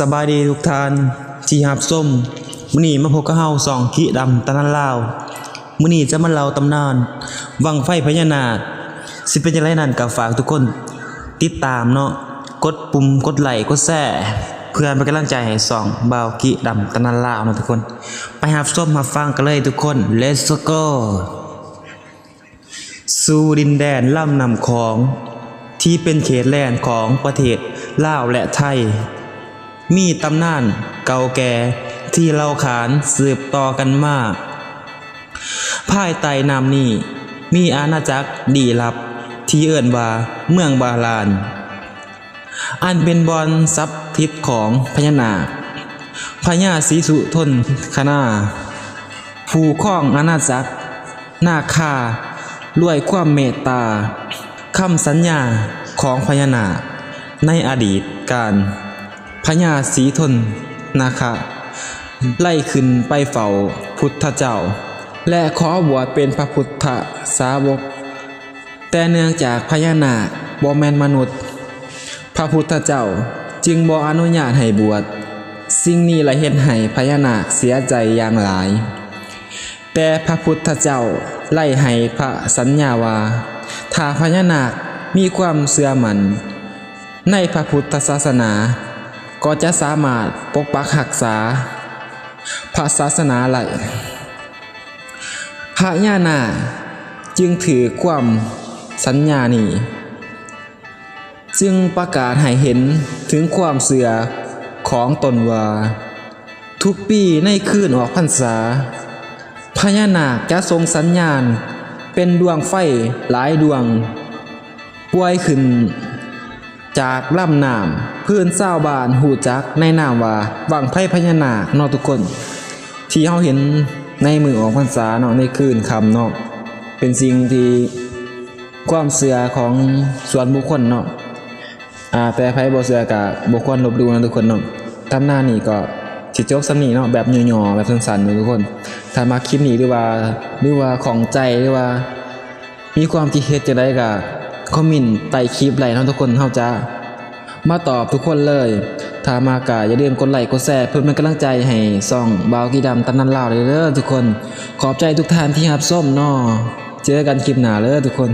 สบายดีทุกท่านที่รับชมมื้อนี้มาพบกับเฮาสองกิดำตะนันลาวมื้อนี้จะมาเล่าตำนานวังไฟพญานาคสิเป็นจังไดนั้นก็ฝากทุกคนติดตามเนาะกดปุ่มกดไลค์กดแชร์เพื่อเป็นกำลังใจให้สองบ่าวกิดำตะนันลาวเนาะทุกคนไปรับชมรับฟังกันเลยทุกคน Let's go สู่ดินแดนลำนำของที่เป็นเขตแดนของประเทศลาวและไทยมีตำนานเก่าแก่ที่เล่าขานสืบต่อกันมาภายใต้น้ำนี้มีอาณาจักรดีลับที่เอิ้นว่าเมืองบาลานอันเป็นบอนทรัพย์ทิพย์ของพญานาคพญาศรีสุทนคณาผู้ครองอาณาจักรนาคารวยความเมตตาคำสัญญาของพญานาคในอดีตการพญาศรีทนนาคาไล่ขึ้นไปเฝ้าพุทธเจ้าและขอบวชเป็นพระพุทธสาวกแต่เนื่องจากพญานาคบ่แม่นมนุษย์พระพุทธเจ้าจึงบ่อนุญาตให้บวชสิ่งนี้ละเฮ็ดให้พญานาคเสียใจอย่างหลายแต่พระพุทธเจ้าไล่ให้พระสัญญาว่าถ้าพญานาคมีความเชื่อมั่นในพระพุทธศาสนาก็จะสามารถปกปักรักษาพระศาสนาไว้พญานาคจึงถือความสัญญานี้จึงประกาศให้เห็นถึงความเชื่อของตนว่าทุกปีในคืนออกพรรษาพญานาคจะทรงสัญญาณเป็นดวงไฟหลายดวงปวยขึ้นจากลำน้ำเพื่อนชาวบ้านหูจักในนามว่าวังไฟพญานาคเนาะทุกคนที่เราเห็นในมือออกพรรษาเนาะในคืนค่ำเนาะเป็นสิ่งที่ความเชื่อของส่วนบุคคลเนาะแต่ไผบ่เชื่อก็บ่ควรลบหลู่นะทุกคนเนาะตำนานนี้ก็สิจบส่ำนี้เนาะแบบย่อๆแบบสั้นๆทุกคนถ้ามาคลิปนี้หรือว่าของใจหรือว่ามีความคิดเห็นจังได๋ก็คอมเมนต์ใต้คลิปไลน์เนาะทุกคนเฮาจะมาตอบทุกคนเลยถ้ามาก็อย่าลืมกดไลค์กดแชร์เพื่อเป็นกำลังใจให้ช่องบ่าวกีดำตำนานลาวเด้อทุกคนขอบใจทุกท่านที่รับชมเนาะเจอกันคลิปหน้าเด้อทุกคน